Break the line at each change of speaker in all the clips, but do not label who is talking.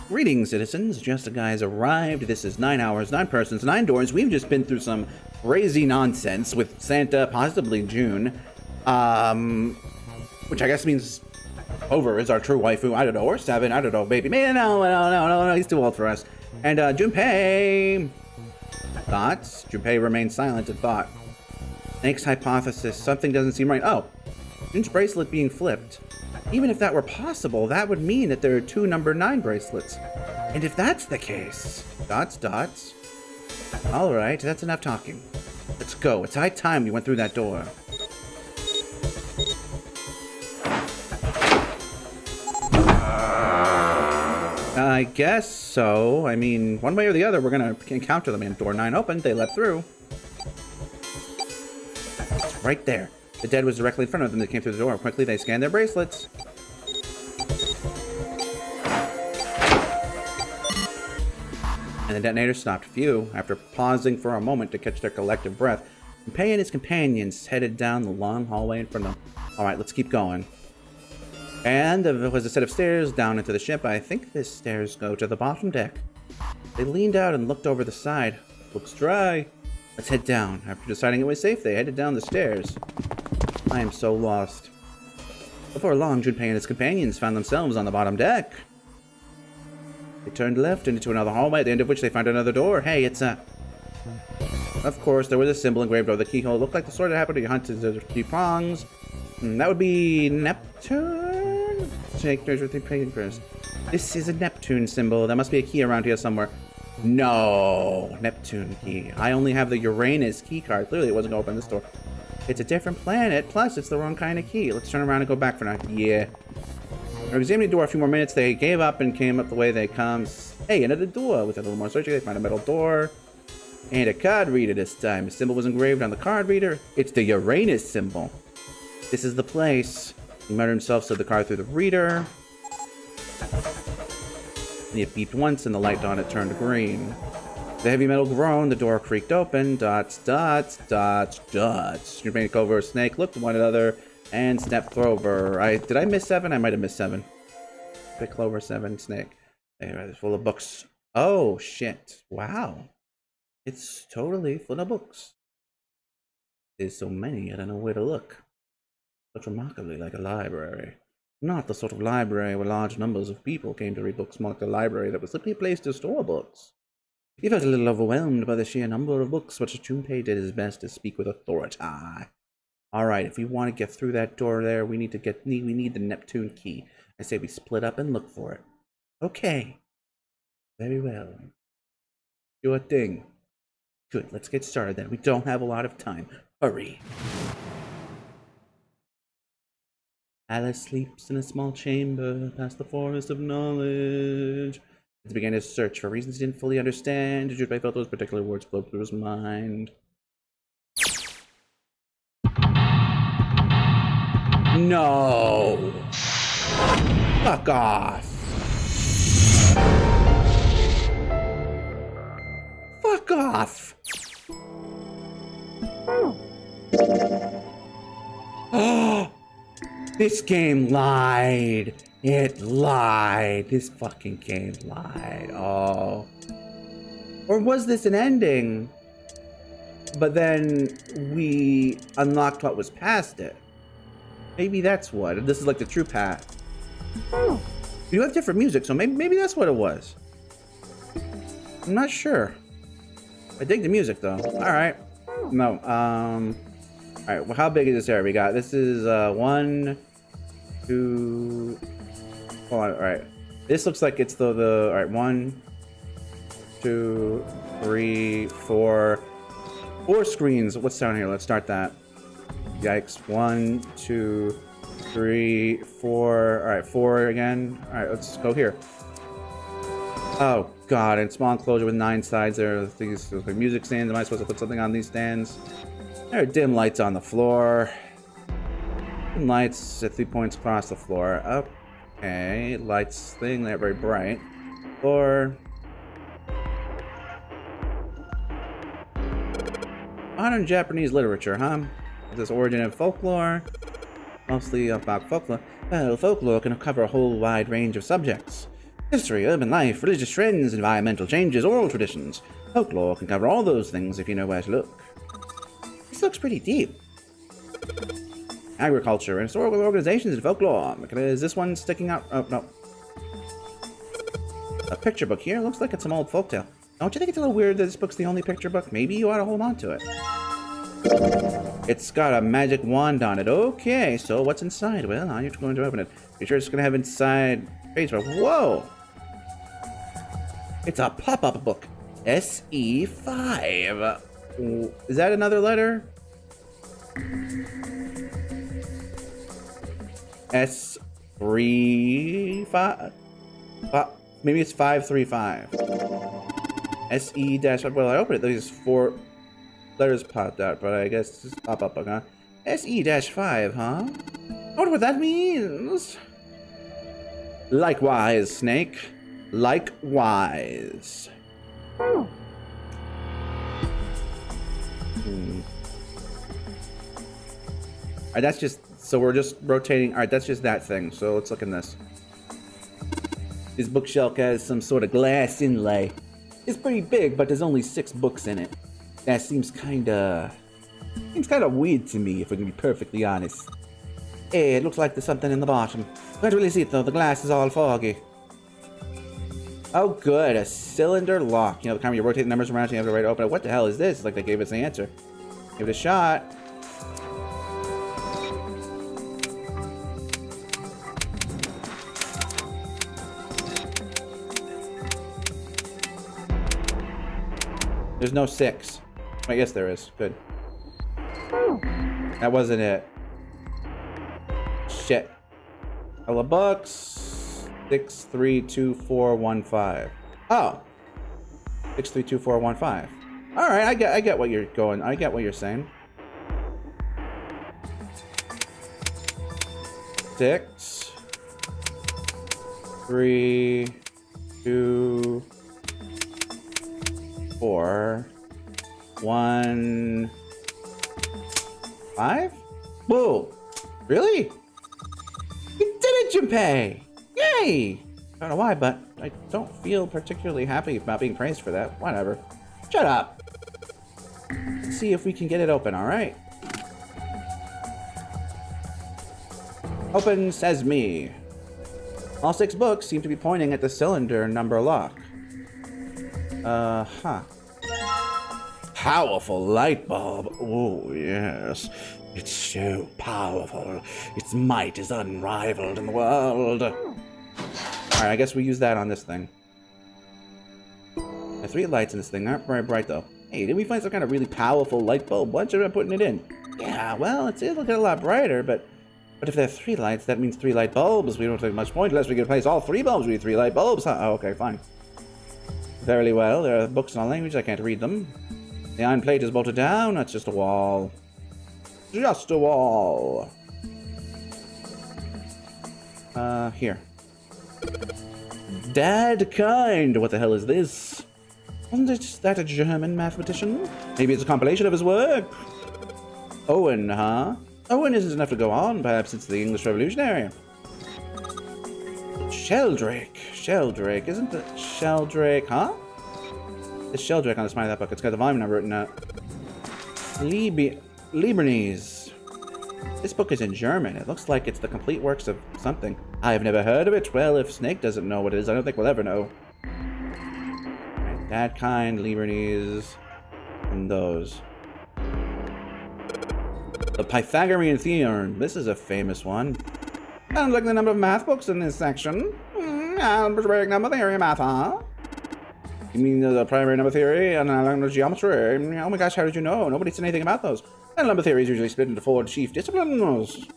Greetings, citizens. Justiguy has arrived. This is 9 hours, 9 persons, 9 doors. We've just been through some crazy nonsense with Santa, possibly June. Which I guess means Over is our true waifu. I don't know, or Seven. I don't know, baby. Man, no. He's too old for us. And Junpei. Thoughts? Junpei remains silent in thought. Snake's hypothesis. Something doesn't seem right. Oh, Jun's bracelet being flipped. Even if that were possible, that would mean that there are 2 number 9 bracelets. And if that's the case... Dots. Alright, that's enough talking. Let's go. It's high time we went through that door. I guess so. I mean, one way or the other, we're gonna encounter them. And door 9 opened, they let through. It's right there. The dead was directly in front of them. They came through the door. Quickly, they scanned their bracelets. And the detonator stopped. Phew. After pausing for a moment to catch their collective breath, Junpei and his companions headed down the long hallway in front of them. Alright, let's keep going. And there was a set of stairs down into the ship. I think these stairs go to the bottom deck. They leaned out and looked over the side. Looks dry. Let's head down. After deciding it was safe, they headed down the stairs. I am so lost. Before long, Junpei and his companions found themselves on the bottom deck. They turned left into another hallway, at the end of which they found another door. Hey, it's a... Of course, there was a symbol engraved over the keyhole. It looked like the sort that happened to you hunted the 3 prongs. That would be Neptune? Take pictures with the painting first. This is a Neptune symbol. There must be a key around here somewhere. No, Neptune key. I only have the Uranus key card. Clearly, it wasn't going to open this door. It's a different planet. Plus, it's the wrong kind of key. Let's turn around and go back for now. Yeah. After examining the door a few more minutes, they gave up and came up the way they come. Hey, another door. With a little more searching, they find a metal door. And a card reader this time. A symbol was engraved on the card reader. It's the Uranus symbol. This is the place. He muttered himself, slid the card through the reader. And it beeped once, and the light on it turned green. The heavy metal groaned, the door creaked open. Dots. Junpei and Clover Snake looked at one another and stepped over. Did I miss 7? I might have missed 7. Pick Clover, 7, Snake. Anyway, it's full of books. Oh, shit. Wow. It's totally full of books. There's so many, I don't know where to look. Looks remarkably like a library. Not the sort of library where large numbers of people came to read books, more like a library that was simply a place to store books. He felt a little overwhelmed by the sheer number of books, but Junpei did his best to speak with authority. Alright, if we want to get through that door there, we need the Neptune key. I say we split up and look for it. Okay. Very well. Sure thing. Good, let's get started then. We don't have a lot of time. Hurry. Alice sleeps in a small chamber past the forest of knowledge. He began his search for reasons he didn't fully understand. Junpei felt those particular words flow through his mind. No! Fuck off! Fuck off! Oh! This game lied. It lied. This fucking game lied. Oh. Or was this an ending? But then we unlocked what was past it. Maybe that's what. This is like the true path. You have different music, so maybe that's what it was. I'm not sure. I dig the music though. Alright. No, alright, well, how big is this area we got? This is 1, 2. Hold on, alright. This looks like it's the alright, 1, 2, 3, 4. 4 screens. What's down here? Let's start that. Yikes. 1, 2, 3, 4. Alright, 4 again. Alright, let's go here. Oh god, and small enclosure with 9 sides there. These like music stands. Am I supposed to put something on these stands? There are dim lights on the floor. Dim lights at 3 points across the floor. Okay, lights thing, they're very bright. Floor. Modern Japanese literature, huh? This origin of folklore. Mostly about folklore. Well, folklore can cover a whole wide range of subjects. History, urban life, religious trends, environmental changes, oral traditions. Folklore can cover all those things if you know where to look. This looks pretty deep. Agriculture and historical organizations and folklore. Is this one sticking out? Oh, no. A picture book here. Looks like it's some old folktale. Don't you think it's a little weird that this book's the only picture book? Maybe you ought to hold on to it. It's got a magic wand on it. Okay, so what's inside? Well, I'm going to open it. Be sure it's going to have inside page. Whoa! It's a pop-up book. SE5. Is that another letter? S35? Maybe it's 535. SE dash. Well, I opened it. There's 4 letters popped out, but I guess it's pop-up book, huh? SE-5, huh? I wonder what that means. Likewise, Snake. Likewise. Alright, that's just, so we're just rotating. Alright, that's just that thing. So let's look in this. This bookshelf has some sort of glass inlay. It's pretty big, but there's only 6 books in it. That seems kinda weird to me, if I can be perfectly honest. Hey, it looks like there's something in the bottom. Can't really see it though, the glass is all foggy. Oh good, a cylinder lock. You know, the kind where you rotate the numbers around so you have to right open it. What the hell is this? It's like they gave us the answer. Give it a shot. There's no 6. I guess there is. Good. That wasn't it. Shit. All the books. 632415. Oh. 632415. All right, I get what you're going. I get what you're saying. 6 3 2 4 1 5. Whoa! Really? You did it, Junpei! Yay! I don't know why, but I don't feel particularly happy about being praised for that. Whatever. Shut up! Let's see if we can get it open, alright? Open Sesame. All 6 books seem to be pointing at the cylinder number lock. Huh. Powerful light bulb. Oh, yes. It's so powerful. Its might is unrivaled in the world. Alright, I guess we use that on this thing. The 3 lights in this thing aren't very bright, though. Hey, did we find some kind of really powerful light bulb? Why should I putting it in? Yeah, well, it'll get a lot brighter, but if there are 3 lights, that means 3 light bulbs. We don't take much point unless we can replace all 3 bulbs with 3 light bulbs. Huh? Oh, okay, fine. Very well. There are books in a language. I can't read them. The iron plate is bolted down. That's just a wall. Just a wall. Here. Dad kind. What the hell is this? Wasn't that a German mathematician? Maybe it's a compilation of his work. Owen, huh? Owen isn't enough to go on. Perhaps it's the English Revolutionary. Sheldrake. Sheldrake. Isn't it Sheldrake, huh? It's Sheldrake on the spine of that book. It's got the volume number written out. Liebernese. This book is in German. It looks like it's the complete works of something. I have never heard of it. Well, if Snake doesn't know what it is, I don't think we'll ever know. Right, that kind, Liebernese, and those. The Pythagorean theorem. This is a famous one. Sounds like the number of math books in this section. Algebraic number theory, math, huh? You mean the primary number theory and analytical geometry? Oh my gosh, how did you know? Nobody said anything about those. And number theory is usually split into 4 chief disciplines.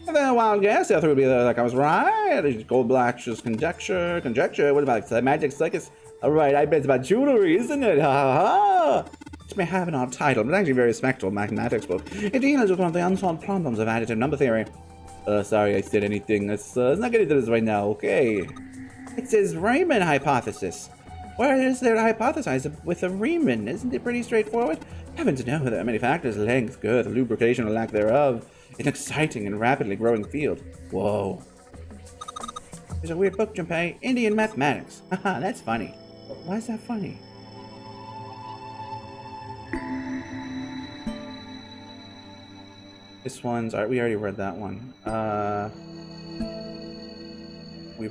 And then a wild guess, the other would be like I was right. Gold black, just conjecture. What about the magic circus? Alright, I bet it's about jewelry, isn't it? Ha ha ha! It may have an odd title, but it's actually a very respectable mathematics book. It deals with one of the unsolved problems of additive number theory. Sorry I said anything. Let's not get into this right now, okay? It says Riemann hypothesis. Where is there to hypothesize with a Riemann? Isn't it pretty straightforward? Heavens no, there are many factors: length, girth, lubrication, or lack thereof. An exciting and rapidly growing field. Whoa. There's a weird book, Junpei. Indian mathematics. Haha, that's funny. Why is that funny? This one's... Alright, we already read that one. We...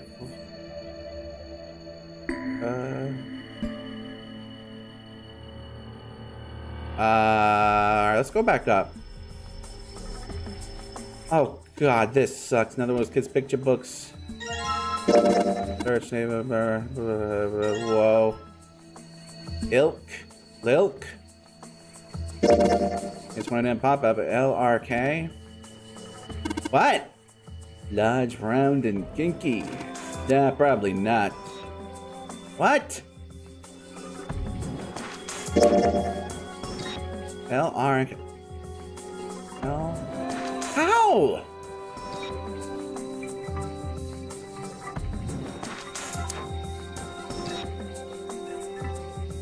Alright, let's go back up. Oh god, this sucks. Another one of those kids' picture books. Search name of whoa. Lilk. It's one of them pop up. LRK. What? Large, round, and kinky. Nah, probably not. What? LRK. L. How?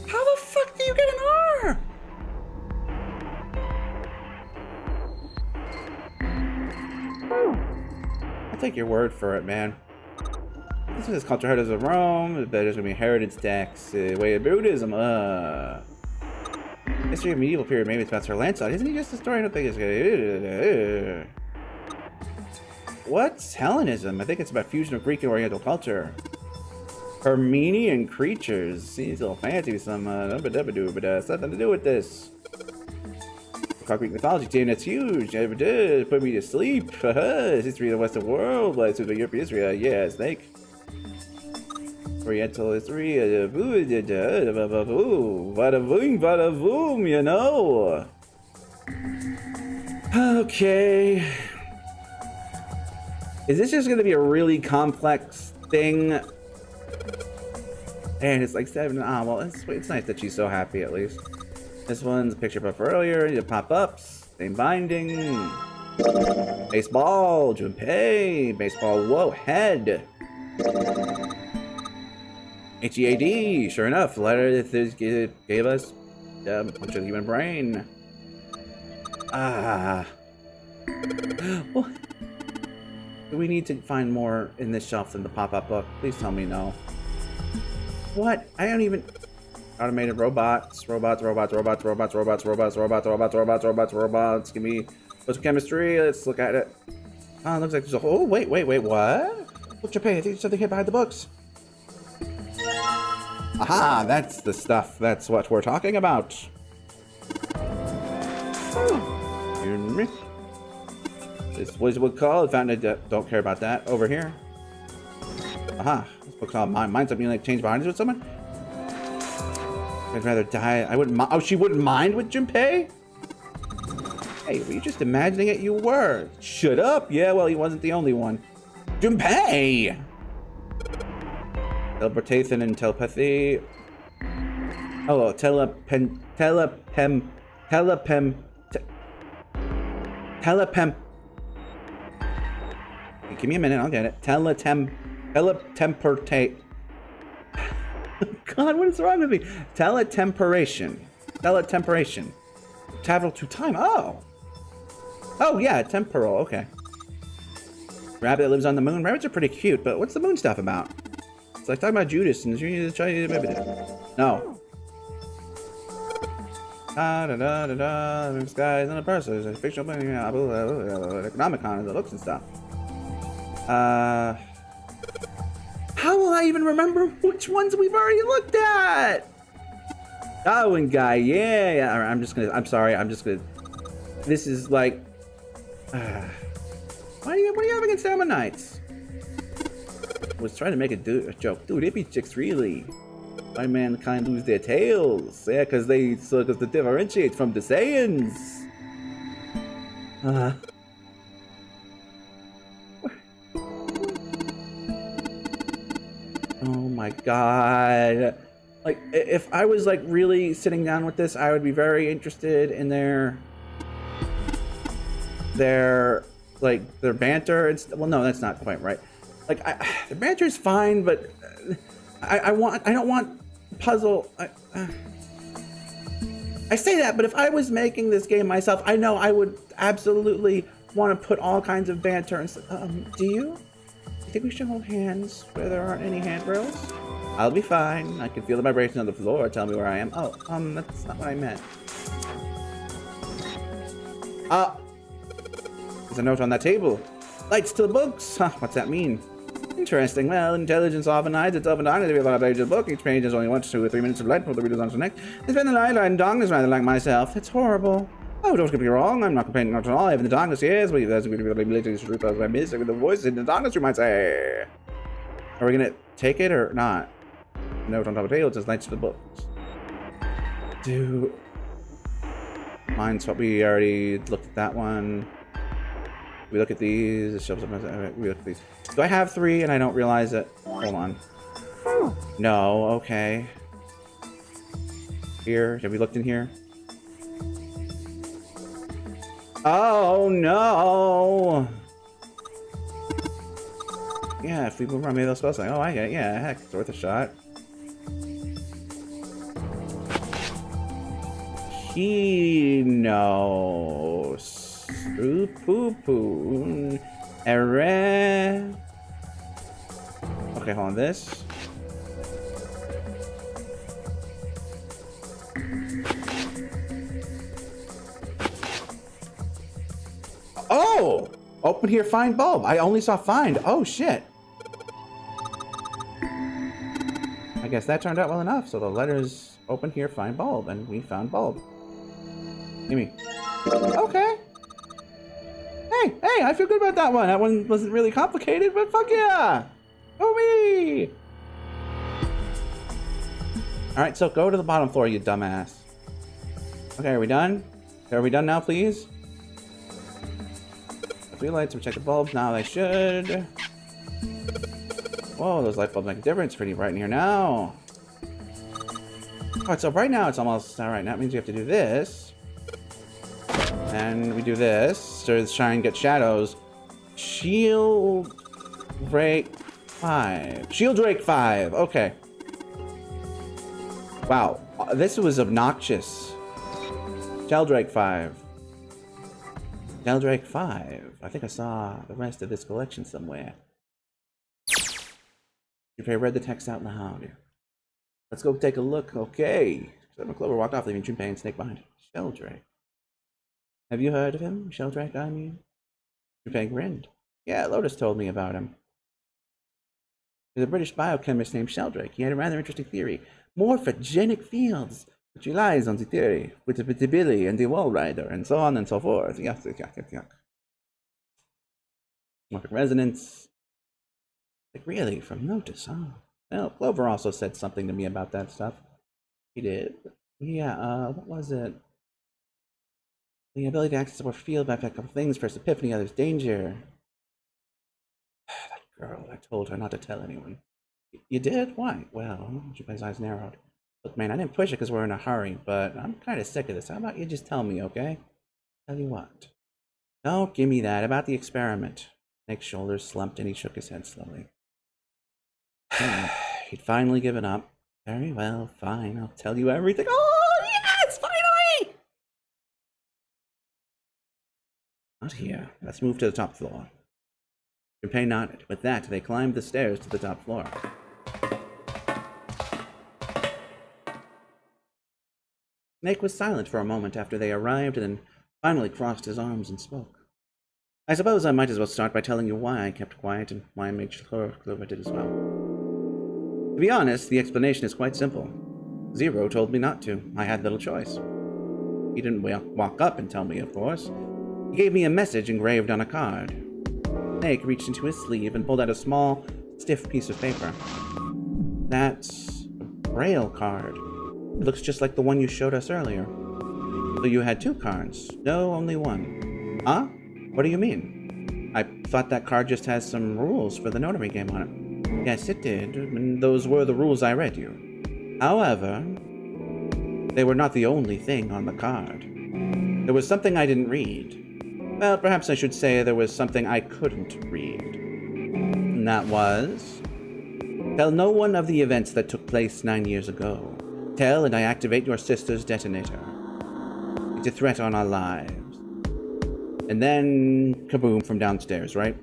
How the fuck do you get an R? I'll take your word for it, man. This is culture heritage of Rome. There's gonna be heritage tax. Way of Buddhism. History of medieval period. Maybe it's about Sir Lancelot. Isn't he just a story? I don't think it's gonna. What's Hellenism? I think it's about fusion of Greek and Oriental culture. Armenian creatures. Seems a little fancy with some but it's nothing to do with this. Greek mythology team, that's huge. Never did. Put me to sleep. History of the Western world. Like European history. Yeah, snake. Oriental history. Bada boom, you know. Okay. Is this just gonna be a really complex thing? And it's like 7. Well, it's nice that she's so happy at least. This one's a picture up earlier. You pop-ups. Same binding. Baseball. Junpei. Baseball. Whoa. Head. HEAD. Sure enough. The letter that gave us a bunch of human brain. Well, do we need to find more in this shelf than the pop-up book? Please tell me no. What? I don't even... Automated robots. Give me what's chemistry. Let's look at it. Oh, it looks like there's a whole... Wait, what? Look, Junpei, I think there's something hid behind the books. Aha, that's the stuff. That's what we're talking about. This was what called. Found it. Don't care about that. Over here. Aha. This book called Mine's something like change behind with someone. I'd rather die. I wouldn't mind. Oh, she wouldn't mind with Junpei? Hey, were you just imagining it? You were. Shut up. Yeah, well, he wasn't the only one. Junpei! Teleportation and telepathy. Oh, telepem. Give me a minute, I'll get it. Teletemportate. God, what is wrong with me? Teletemporation. Travel to time. Oh, yeah, temporal. Okay. Rabbit that lives on the moon. Rabbits are pretty cute, but what's the moon stuff about? It's like talking about Judas and no. Skies and a person. There's a fictional Economicon and the looks and stuff. How will I even remember which ones we've already looked at? Darwin guy, yeah. I'm sorry. This is like, what do you have against Ammonites? I was trying to make a joke. Dude, hippie chicks really. Why mankind lose their tails? Yeah, because they differentiate from the Saiyans. Oh my god. Like, if I was like really sitting down with this, I would be very interested in their banter. Well, no, that's not quite right. Like, the banter is fine, but I don't want puzzle. I say that, but if I was making this game myself, I know I would absolutely want to put all kinds of banter and stuff. Do you? think we should hold hands where there aren't any handrails? I'll be fine. I can feel the vibration on the floor. Tell me where I am. Oh, that's not what I meant. There's a note on that table. Lights to the books. Huh, what's that mean? Interesting. Well, intelligence often hides itself in darkness. If you have a page of the book, each page is only 1 to 2 or 3 minutes of light before the reader's on to the next. They spend the night in darkness rather like myself. It's horrible. Oh, don't get me wrong. I'm not complaining not at all. Even the darkness, yes. But there's the ability to truth as I miss. With the voices in the darkness, you might say. Are we gonna take it or not? Note on top of the table. It says lights to the books. Do mine's what we already looked at that one. We look at these. It shows up. We look at these. Do I have 3 and I don't realize it? Hold on. No. Okay. Here. Have we looked in here? Oh no! Yeah, if we move around, maybe they'll spell something. Oh, I get it. Yeah, heck, it's worth a shot. He knows. Poo-poo-poo. Erre. Okay, hold on. This. Oh! Open here, find bulb. I only saw find. Oh, shit. I guess that turned out well enough. So the letters open here, find bulb, and we found bulb. Gimme. Okay. Hey, I feel good about that one. That one wasn't really complicated, but fuck yeah. Go me. All right, so go to the bottom floor, you dumbass. Okay, are we done? Are we done now, please? 3 lights, we check the bulbs. Now they should. Whoa, those light bulbs make a difference. Pretty bright in here now. Alright, so right now it's almost alright. That means we have to do this. And we do this. So shine, get shadows. Shield Drake 5. Shield Drake 5. Okay. Wow. This was obnoxious. Sheldrake 5. Sheldrake 5. I think I saw the rest of this collection somewhere. Junpei read the text out loud. Let's go take a look. Okay. Clover walked off, leaving Junpei and Snake behind. Sheldrake. Have you heard of him? Sheldrake, I mean? Junpei grinned. Yeah, Lotus told me about him. There's a British biochemist named Sheldrake. He had a rather interesting theory. Morphogenic fields, which relies on the theory with the Billy and the Wall Rider, and so on and so forth. Yuck. Morphic resonance. Like, really? From Lotus, huh? Well, Clover also said something to me about that stuff. He did? Yeah, what was it? The ability to access a field by a couple things. First epiphany, others danger. That girl, I told her not to tell anyone. You did? Why? Well, Junpei's eyes narrowed. Look, man, I didn't push it because we're in a hurry, but I'm kind of sick of this. How about you just tell me, okay? Tell you what. Don't give me that. About the experiment. Snake's shoulders slumped and he shook his head slowly. He'd finally given up. Very well, fine. I'll tell you everything. Oh, yes! Finally! Not here. Let's move to the top floor. Junpei nodded. With that, they climbed the stairs to the top floor. Snake was silent for a moment after they arrived, and then finally crossed his arms and spoke. I suppose I might as well start by telling you why I kept quiet and why I made sure Clover did as well. To be honest, the explanation is quite simple. Zero told me not to. I had little choice. He didn't walk up and tell me, of course. He gave me a message engraved on a card. Snake reached into his sleeve and pulled out a small, stiff piece of paper. That's a Braille card. It looks just like the one you showed us earlier. So you had 2 cards. No, only 1. Huh? What do you mean? I thought that card just has some rules for the notary game on it. Yes, it did, and those were the rules I read you. However, they were not the only thing on the card. There was something I didn't read. Well, perhaps I should say there was something I couldn't read. And that was... Tell no one of the events that took place 9 years ago. Tell and I activate your sister's detonator. It's a threat on our lives. And then, kaboom from downstairs, right?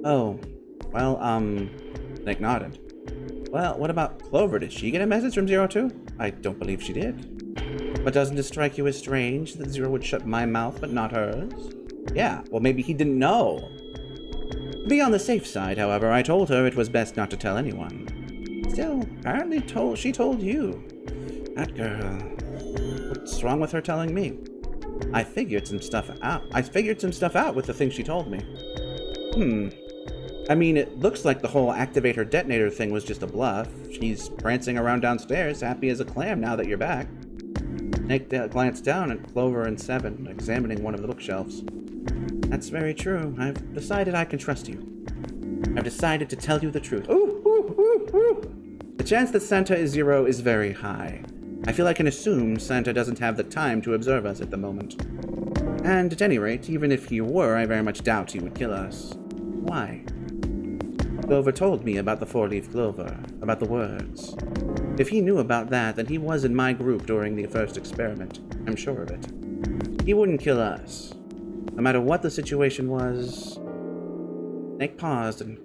Oh, Well, Nick nodded. Well, what about Clover? Did she get a message from Zero too? I don't believe she did. But doesn't it strike you as strange that Zero would shut my mouth but not hers? Yeah, well maybe he didn't know. To be on the safe side, however, I told her it was best not to tell anyone. Still, apparently she told you. That girl. What's wrong with her telling me? I figured some stuff out with the things she told me. I mean, it looks like the whole activator detonator thing was just a bluff. She's prancing around downstairs, happy as a clam now that you're back. Nick glanced down at Clover and Seven, examining one of the bookshelves. That's very true. I've decided I can trust you. I've decided to tell you the truth. The chance that Santa is Zero is very high. I feel I can assume Santa doesn't have the time to observe us at the moment. And at any rate, even if he were, I very much doubt he would kill us. Why? Clover told me about the four-leaf clover, about the words. If he knew about that, then he was in my group during the first experiment. I'm sure of it. He wouldn't kill us. No matter what the situation was... Nick paused and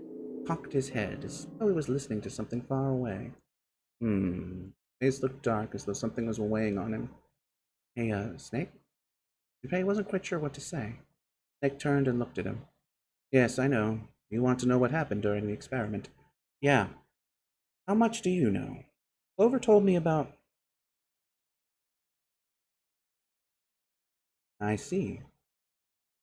cocked his head as though he was listening to something far away. His face looked dark as though something was weighing on him. Hey, Snake? Junpei wasn't quite sure what to say. Nick turned and looked at him. Yes, I know. You want to know what happened during the experiment. Yeah. How much do you know? Clover told me about... I see.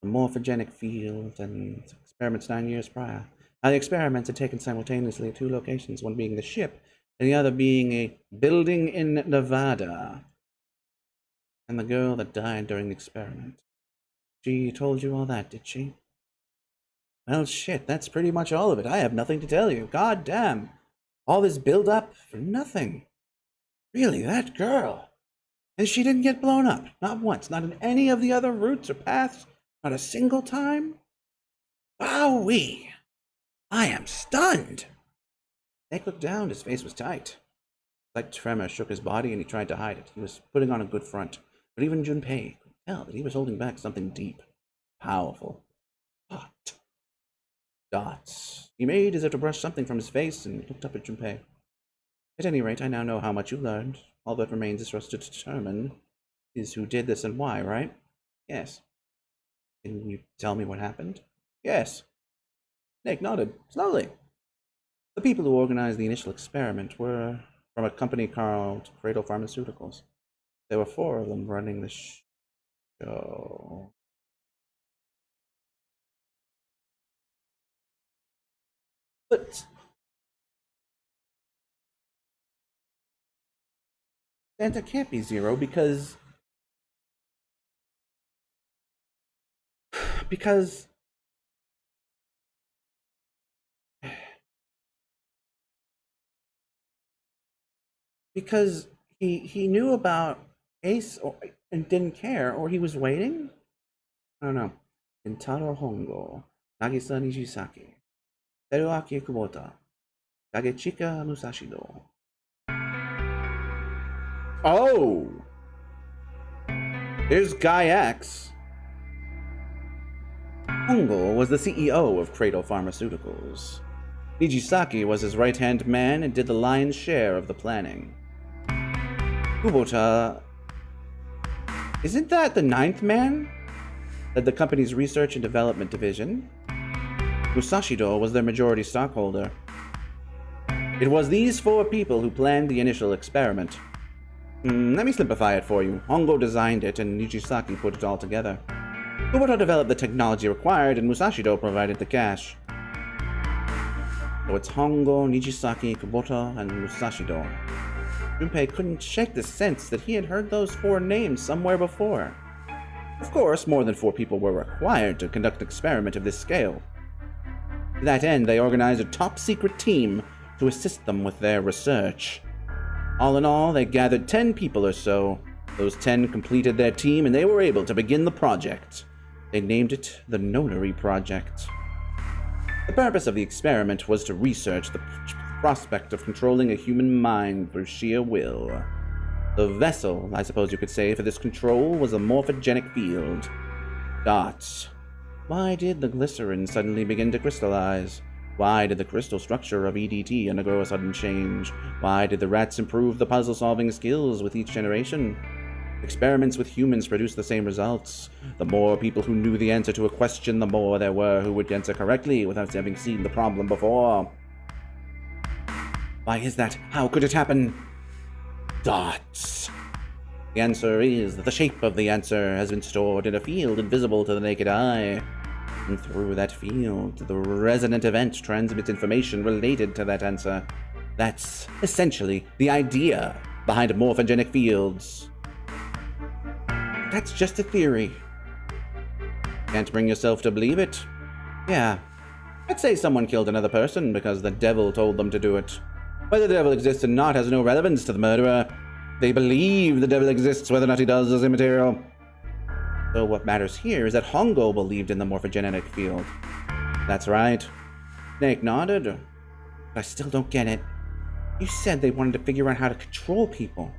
The morphogenic field and experiments 9 years prior. Now, the experiments had taken simultaneously at two locations, one being the ship, and the other being a building in Nevada. And the girl that died during the experiment. She told you all that, did she? Well, shit, that's pretty much all of it. I have nothing to tell you. God damn. All this build-up for nothing. Really, that girl. And she didn't get blown up. Not once. Not in any of the other routes or paths. Not a single time. Wowee. I am stunned. Nick looked down. His face was tight. A slight tremor shook his body and he tried to hide it. He was putting on a good front. But even Junpei could tell that he was holding back something deep. Powerful. Hot. Dots. He made as if to brush something from his face and looked up at Junpei. At any rate, I now know how much you've learned. All that remains is for us to determine is who did this and why, right? Yes. Can you tell me what happened? Yes. Nick nodded, slowly. The people who organized the initial experiment were from a company called Cradle Pharmaceuticals. There were 4 of them running the show. But Santa can't be Zero because he knew about Ace and didn't care, or he was waiting? I don't know. Intaro Hongo, Nagisa Nijisaki, Teruaki Kubota, Kagechika Musashido. Oh! Here's Guy X. Hongo was the CEO of Cradle Pharmaceuticals. Nijisaki was his right-hand man and did the lion's share of the planning. Kubota... Isn't that the 9th man? Led the company's research and development division. Musashido was their majority stockholder. It was these 4 people who planned the initial experiment. Let me simplify it for you. Hongo designed it, and Nijisaki put it all together. Kubota developed the technology required, and Musashido provided the cash. So it's Hongo, Nijisaki, Kubota, and Musashido. Junpei couldn't shake the sense that he had heard those 4 names somewhere before. Of course, more than 4 people were required to conduct an experiment of this scale. To that end, they organized a top-secret team to assist them with their research. All in all, they gathered 10 people or so. Those 10 completed their team, and they were able to begin the project. They named it the Nonary Project. The purpose of the experiment was to research the prospect of controlling a human mind through sheer will. The vessel, I suppose you could say, for this control was a morphogenic field. Dots. Why did the glycerin suddenly begin to crystallize? Why did the crystal structure of EDT undergo a sudden change? Why did the rats improve the puzzle-solving skills with each generation? Experiments with humans produced the same results. The more people who knew the answer to a question, the more there were who would answer correctly without having seen the problem before. Why is that? How could it happen? Dots. The answer is that the shape of the answer has been stored in a field invisible to the naked eye. And through that field, the resonant event transmits information related to that answer. That's essentially the idea behind morphogenic fields. That's just a theory. Can't bring yourself to believe it? Yeah. Let's say someone killed another person because the devil told them to do it. Whether the devil exists or not has no relevance to the murderer. They believe the devil exists, whether or not he does is immaterial. So what matters here is that Hongo believed in the morphogenetic field. That's right. Snake nodded. But I still don't get it. You said they wanted to figure out how to control people,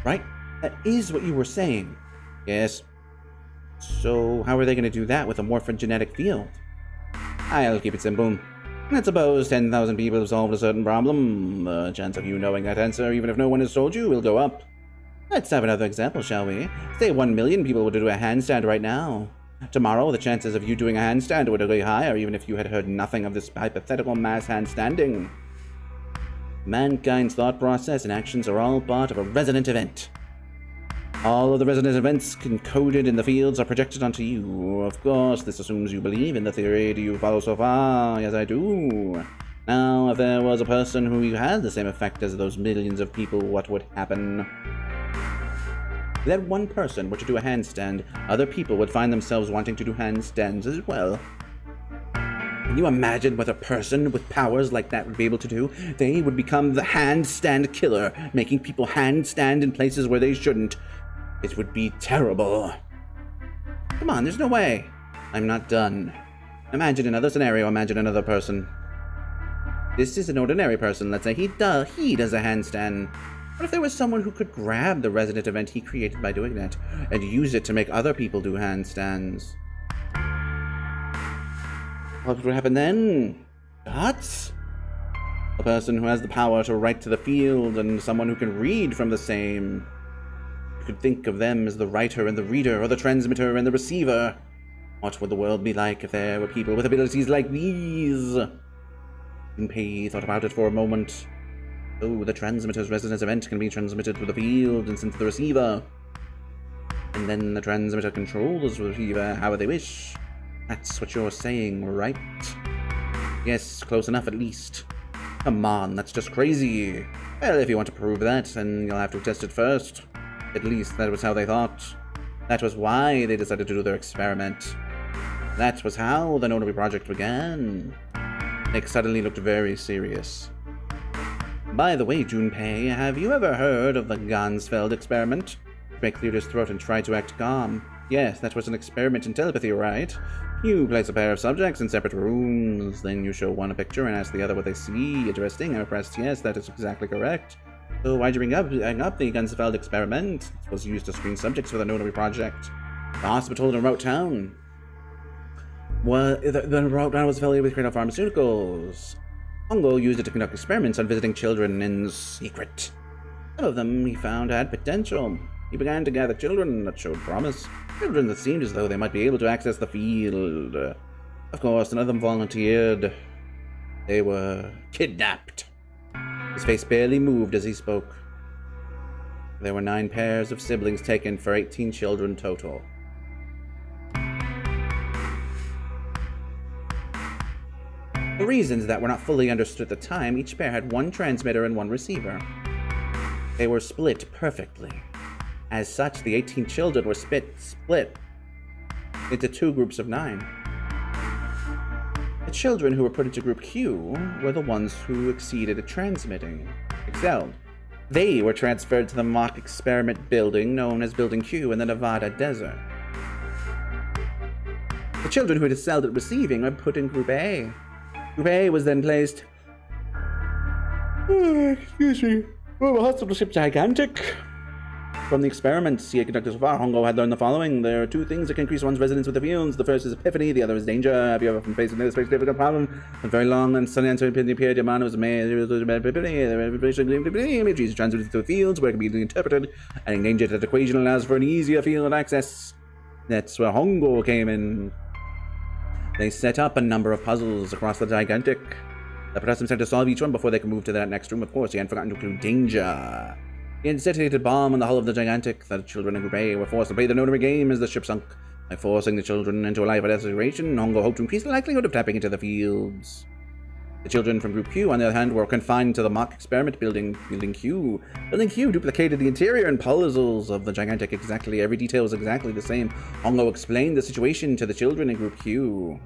right? That is what you were saying. Yes. So how are they going to do that with a morphogenetic field? I'll keep it simple. Let's suppose 10,000 people have solved a certain problem. The chance of you knowing that answer, even if no one has told you, will go up. Let's have another example, shall we? Say 1 million people were to do a handstand right now. Tomorrow, the chances of you doing a handstand would be higher, even if you had heard nothing of this hypothetical mass handstanding. Mankind's thought process and actions are all part of a resonant event. All of the resonant events encoded in the fields are projected onto you. Of course, this assumes you believe in the theory. Do you follow so far? Yes, I do. Now, if there was a person who had the same effect as those millions of people, what would happen? If that one person were to do a handstand, other people would find themselves wanting to do handstands as well. Can you imagine what a person with powers like that would be able to do? They would become the handstand killer, making people handstand in places where they shouldn't. It would be terrible. Come on, there's no way. I'm not done. Imagine another scenario, imagine another person. This is an ordinary person, let's say he does a handstand. What if there was someone who could grab the resonant event he created by doing that, and use it to make other people do handstands? What would happen then? Dots? A person who has the power to write to the field, and someone who can read from the same. You could think of them as the writer and the reader, or the transmitter and the receiver. What would the world be like if there were people with abilities like these? Junpei thought about it for a moment. So the transmitter's resonance event can be transmitted to the field and sent to the receiver. And then the transmitter controls the receiver however they wish. That's what you're saying, right? Yes, close enough at least. Come on, that's just crazy. Well, if you want to prove that, then you'll have to test it first. At least that was how they thought. That was why they decided to do their experiment. That was how the Notary Project began. Nick suddenly looked very serious. By the way, Junpei, have you ever heard of the Gansfeld experiment? Drake cleared his throat and tried to act calm. Yes, that was an experiment in telepathy, right? You place a pair of subjects in separate rooms, then you show one a picture and ask the other what they see. Interesting, I'm impressed. Yes, that is exactly correct. So why'd you bring up the Gansfeld experiment? It was used to screen subjects for the Notary Project. The hospital in a remote town. Well, the remote town was affiliated with Cradle Pharmaceuticals. Hongo used it to conduct experiments on visiting children in secret. Some of them he found had potential. He began to gather children that showed promise. Children that seemed as though they might be able to access the field. Of course, none of them volunteered. They were kidnapped. His face barely moved as he spoke. There were 9 pairs of siblings taken for 18 children total. For reasons that were not fully understood at the time, each pair had 1 transmitter and 1 receiver. They were split perfectly. As such, the 18 children were split into 2 groups of 9. The children who were put into Group Q were the ones who excelled. They were transferred to the mock experiment building known as Building Q in the Nevada desert. The children who had excelled at receiving were put in Group A. Group A was then placed... excuse me. Oh, the hospital ship gigantic. From the experiments he had conducted so far, Hongo had learned the following. There are two things that can increase one's resonance with the fields. The first is epiphany, the other is danger. Have you ever been faced with this very difficult problem? A very long and sudden answer appeared your mind was made. Images transmitted to the fields where it can be interpreted. Adding danger to that equation allows for an easier field access. That's where Hongo came in. They set up a number of puzzles across the gigantic. The participants had to solve each one before they could move to that next room. Of course, he hadn't forgotten to include danger. He had detonated a bomb in the hull of the gigantic. The children in Group A were forced to play the notary game as the ship sunk. By forcing the children into a life of desperation, Hongo hoped to increase the likelihood of tapping into the fields. The children from Group Q, on the other hand, were confined to the mock experiment building Q. Building Q duplicated the interior and puzzles of the gigantic exactly. Every detail was exactly the same. Hongo explained the situation to the children in Group Q.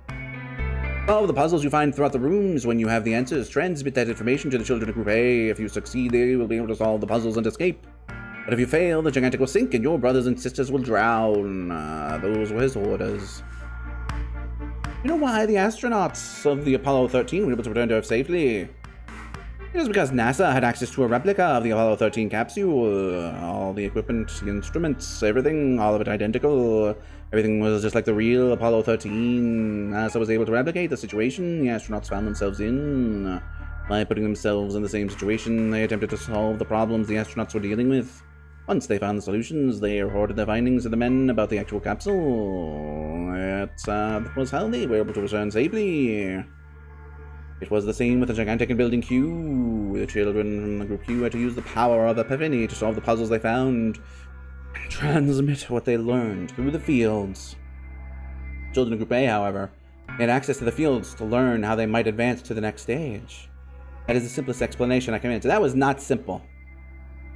Solve the puzzles you find throughout the rooms. When you have the answers, transmit that information to the children of Group A. If you succeed, they will be able to solve the puzzles and escape. But if you fail, the gigantic will sink and your brothers and sisters will drown. Those were his orders. You know why the astronauts of the Apollo 13 were able to return to Earth safely? It was because NASA had access to a replica of the Apollo 13 capsule. All the equipment, the instruments, everything, all of it identical. Everything was just like the real Apollo 13. NASA was able to replicate the situation the astronauts found themselves in. By putting themselves in the same situation, they attempted to solve the problems the astronauts were dealing with. Once they found the solutions, they reported their findings to the men about the actual capsule. It was how they were able to return safely. It was the same with the gigantic in Building Q. The children from the Group Q had to use the power of epiphany to solve the puzzles they found and transmit what they learned through the fields. Children in Group A, however, had access to the fields to learn how they might advance to the next stage. That is the simplest explanation I can answer. That was not simple.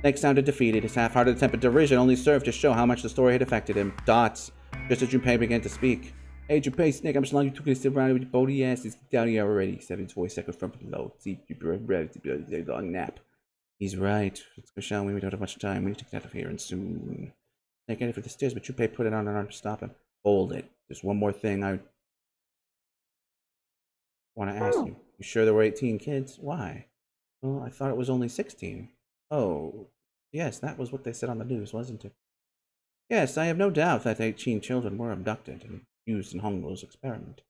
Snake sounded defeated. His half-hearted attempt at derision only served to show how much the story had affected him. Dots. Just as Junpei began to speak. Hey, Junpei, Snake, I'm just long you took this around with your body ass. It's down here already. 7 voice echoed from below. See, long nap. He's right. Let's go, shall we? We don't have much time. We need to get out of here and soon. Snake headed for the stairs, but Junpei put it on an arm to stop him. Hold it. There's one more thing I want to ask you. You sure there were 18 kids? Why? Well, I thought it was only 16. Oh, yes, that was what they said on the news, wasn't it? Yes, I have no doubt that 18 children were abducted and used in Hongo's experiment.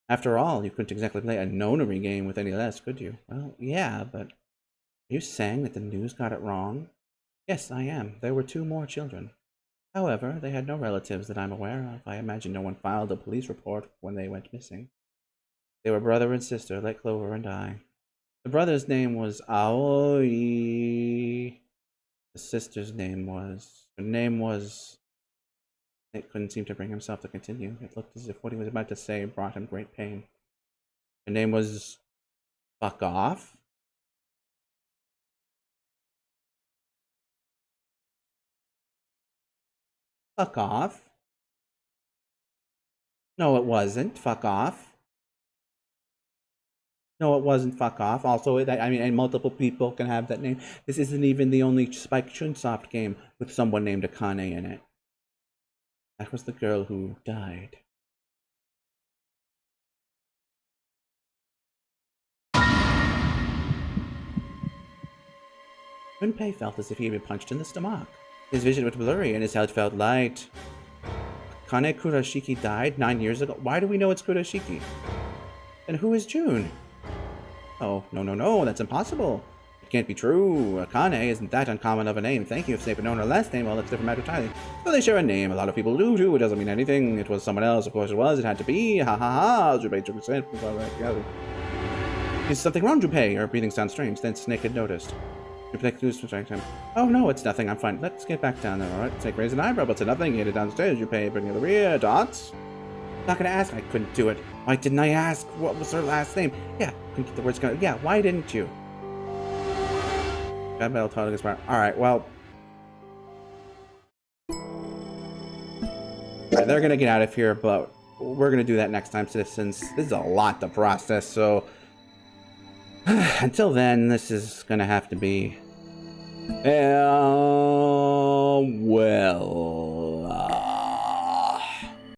After all, you couldn't exactly play a nonary game with any less, could you? Well, yeah, but are you saying that the news got it wrong? Yes, I am. There were 2 more children. However, they had no relatives that I'm aware of. I imagine no one filed a police report when they went missing. They were brother and sister, like Clover and I. The brother's name was Aoi. The sister's name was... Her name was... Nick couldn't seem to bring himself to continue. It looked as if what he was about to say brought him great pain. Her name was... Fuck off? Fuck off? No, it wasn't. Fuck off. No, it wasn't. Fuck off. Also, I mean, and multiple people can have that name. This isn't even the only Spike Chunsoft game with someone named Akane in it. That was the girl who died. Junpei felt as if he had been punched in the stomach. His vision went blurry and his head felt light. Kane Kurashiki died 9 years ago. Why do we know it's Kurashiki? And who is June? Oh, no, that's impossible. It can't be true. Akane isn't that uncommon of a name. Thank you if they've known her last name, well, that's different matter entirely. So they share a name. A lot of people do, too. It doesn't mean anything. It was someone else. Of course it was. It had to be. Ha ha ha. Junpei took a step. Is something wrong, Junpei? Her breathing sounds strange. Then Snake had noticed. Junpei distracted him. Oh, no, it's nothing. I'm fine. Let's get back down there, all right? Snake raised an eyebrow, but said nothing. He headed downstairs. Junpei bringing the rear. Dots? Not gonna ask. I couldn't do it. Why didn't I ask? What was her last name? Yeah, couldn't get the words going. Yeah, why didn't you? God battle totally gets part. Alright, well. Alright, they're gonna get out of here, but we're gonna do that next time, citizens. This is a lot to process, so until then, this is gonna have to be well.